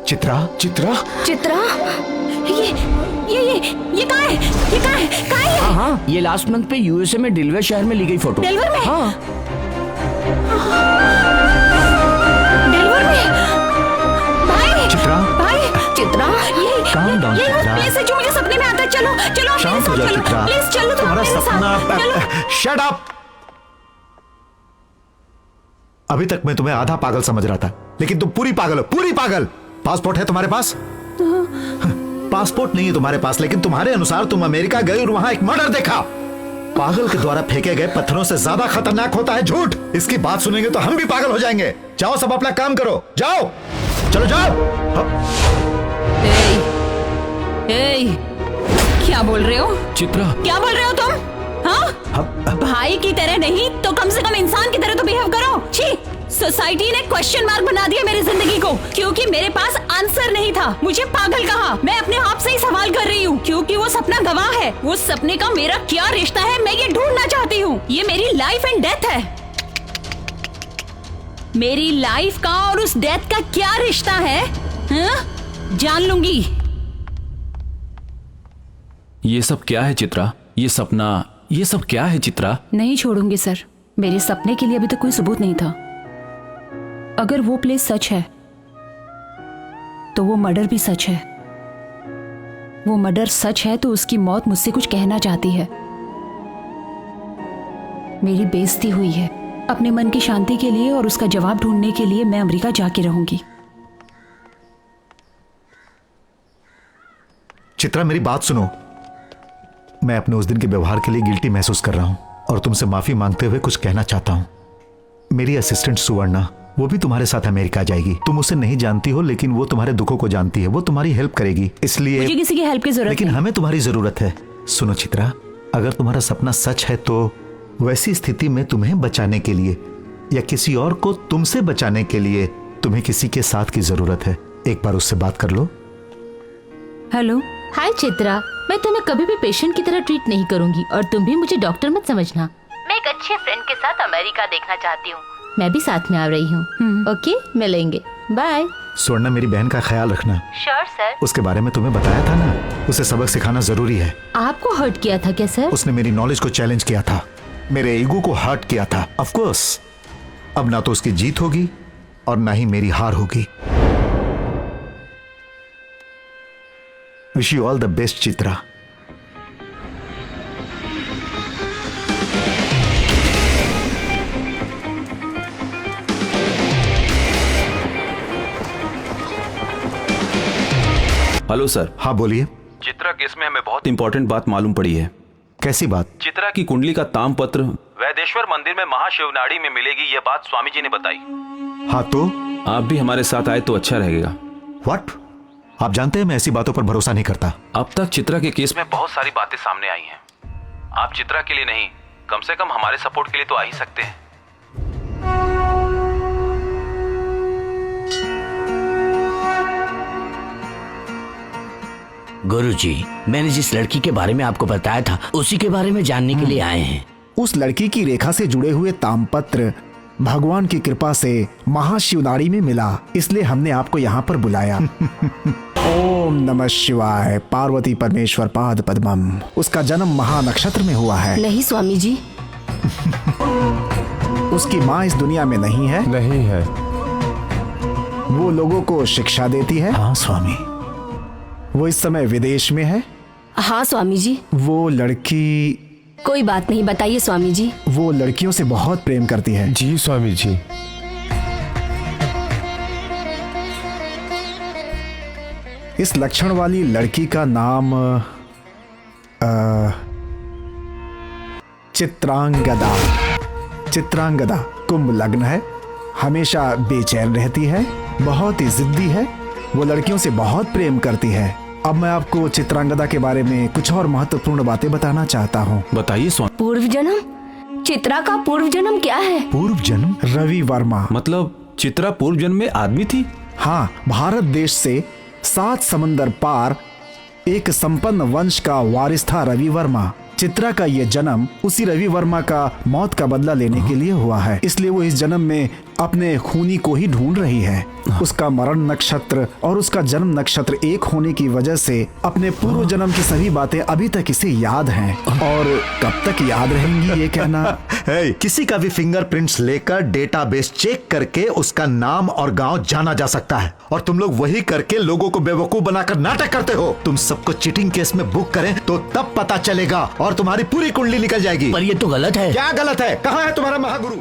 चित्रा, चित्रा, चित्रा, ये कहाँ है? ये कहाँ है? कहाँ है? हाँ, ये लास्ट मंथ पे यूएसए में डेलवेयर शहर में ली गई फोटो। डेलवेयर में? हाँ। डेलवेयर में? भाई, चित्रा, भाई, चित्रा, Calm down, ये चित्रा। प्लीज है जो मुझे सपने में आता है। चलो, चलो आप मेरे शांत हो साथ जा चलो। चित्रा। प्लीज चलो तुम तुम्हारा मेरे सपना। साथ। चलो। Shut up. अभी तक मैं तुम्हें आधा पागल समझ रहा था, लेकिन तुम पूरी पागल हो, पूरी पागल। पासपोर्ट है तुम्हारे पास? पासपोर्ट नहीं है तुम्हारे पास, लेकिन तुम्हारे अनुसार तुम अमेरिका गए और वहां एक मर्डर देखा। पागल के द्वारा फेंके गए पत्थरों से ज्यादा खतरनाक होता है झूठ। इसकी बात सुनेंगे तो हम भी पागल हो जाएंगे। जाओ सब अपना काम करो, जाओ, चलो जाओ। ए, क्या बोल रहे हो? चित्रा, क्या बोल रहे हो तुम? हाँ? भाई की तरह नहीं तो कम से कम इंसान की तरह तो बिहेव करो। छी, सोसाइटी ने क्वेश्चन मार्क बना दिया मेरी जिंदगी को, क्योंकि मेरे पास आंसर नहीं था। मुझे पागल कहा। मैं अपने आप से ही सवाल कर रही हूँ, क्योंकि वो सपना गवाह है। वो सपने का मेरा क्या रिश्ता है, मैं ये ढूंढना चाहती हूँ। ये मेरी लाइफ एंड डेथ है। मेरी लाइफ का और उस डेथ का क्या रिश्ता है, जान लूंगी। ये सब क्या है चित्रा? ये सपना, ये सब क्या है चित्रा? नहीं छोड़ूंगी सर। मेरे सपने के लिए अभी तक कोई सबूत नहीं था। अगर वो प्लेस सच है तो वो मर्डर भी सच है। वो मर्डर सच है तो उसकी मौत मुझसे कुछ कहना चाहती है। मेरी बेइज्जती हुई है। अपने मन की शांति के लिए और उसका जवाब ढूंढने के लिए मैं अमेरिका जाके रहूंगी। चित्रा मेरी बात सुनो। मैं अपने उस दिन के व्यवहार के लिए गिल्टी महसूस कर रहा हूं और तुमसे माफी मांगते हुए कुछ कहना चाहता हूं। मेरी असिस्टेंट सुवर्णा, वो भी तुम्हारे साथ अमेरिका जाएगी। तुम उसे नहीं जानती हो, लेकिन वो तुम्हारे दुखों को जानती है। वो तुम्हारी हेल्प करेगी, इसलिए मुझे किसी की हेल्प की जरूरत लेकिन नहीं। हमें तुम्हारी जरूरत है। सुनो चित्रा, अगर तुम्हारा सपना सच है तो वैसी स्थिति में तुम्हें बचाने के लिए या किसी और को तुमसे बचाने के लिए तुम्हें किसी के साथ की जरूरत है। एक बार उससे बात कर लो। हेलो। हाय चित्रा, मैं तुम्हें कभी भी पेशेंट की तरह ट्रीट नहीं करूंगी और तुम भी मुझे डॉक्टर मत समझना। मैं एक अच्छे फ्रेंड के साथ अमेरिका देखना चाहती हूँ। मैं भी साथ में आ रही हूँ। ओके, मिलेंगे, बाय। स्वर्णा, मेरी बहन का ख्याल रखना। Sure sir. उसके बारे में तुम्हें बताया था ना, उसे सबक सिखाना जरूरी है। आपको हर्ट किया था क्या सर? उसने मेरी नॉलेज को चैलेंज किया था, मेरे ईगो को हर्ट किया था। ऑफ कोर्स अब ना तो उसकी जीत होगी और ना ही मेरी हार होगी। Wish you all the best Chitra. Hello sir. हाँ बोलिए। चित्रा केस में हमें बहुत इंपॉर्टेंट बात मालूम पड़ी है। कैसी बात? चित्रा की कुंडली का तामपत्र वैदेश्वर मंदिर में महाशिवनाड़ी में मिलेगी, यह बात स्वामी जी ने बताई। हाँ तो आप भी हमारे साथ आए तो अच्छा रहेगा। व्हाट? आप जानते हैं मैं ऐसी बातों पर भरोसा नहीं करता। अब तक चित्रा के केस में बहुत सारी बातें सामने आई हैं। आप चित्रा के लिए नहीं, कम से कम हमारे सपोर्ट के लिए तो आ ही सकते हैं। गुरुजी, मैंने जिस लड़की के बारे में आपको बताया था उसी के बारे में जानने के लिए आए हैं। उस लड़की की रेखा से जुड़े हुए तामपत्र भगवान की कृपा से महाशिवनाड़ी में मिला, इसलिए हमने आपको यहाँ पर बुलाया। ओम नमः शिवाय। पार्वती परमेश्वर पाद पद्मम। उसका जन्म महानक्षत्र में हुआ है। नहीं स्वामी जी। उसकी माँ इस दुनिया में नहीं है। नहीं है। वो लोगों को शिक्षा देती है। हाँ स्वामी। वो इस समय विदेश में है। हाँ स्वामी जी। वो लड़की, कोई बात नहीं, बताइए स्वामी जी। वो लड़कियों से बहुत प्रेम करती है। जी स्वामी जी। इस लक्षण वाली लड़की का नाम चित्रांगदा। चित्रांगदा कुंभ लग्न है, हमेशा बेचैन रहती है, बहुत ही जिद्दी है। वो लड़कियों से बहुत प्रेम करती है। अब मैं आपको चित्रांगदा के बारे में कुछ और महत्वपूर्ण बातें बताना चाहता हूँ। बताइए स्वामी। पूर्व जन्म? चित्रा का पूर्व जन्म क्या है? पूर्व जन्म? रवि वर्मा। मतलब चित्रा पूर्व जन्म में आदमी थी? हाँ, भारत देश से 7 समंदर पार एक संपन्न वंश का वारिस था रवि वर्मा। चित्रा का यह जन्म उसी रवि वर्मा का मौत का बदला लेने के लिए हुआ है, इसलिए वो इस जन्म में अपने खूनी को ही ढूंढ रही है। उसका मरण नक्षत्र और उसका जन्म नक्षत्र एक होने की वजह से अपने पूर्व जन्म की सभी बातें अभी तक इसे याद हैं। और कब तक याद रहेंगी ये कहना। हे, किसी का भी फिंगरप्रिंट्स लेकर डेटाबेस चेक करके उसका नाम और गांव जाना जा सकता है, और तुम लोग वही करके लोगों को बेवकूफ बनाकर नाटक करते हो। तुम सबको चीटिंग केस में बुक करें तो तब पता चलेगा और तुम्हारी पूरी कुंडली निकल जाएगी। पर ये तो गलत है। क्या गलत है? कहाँ है तुम्हारा महागुरु?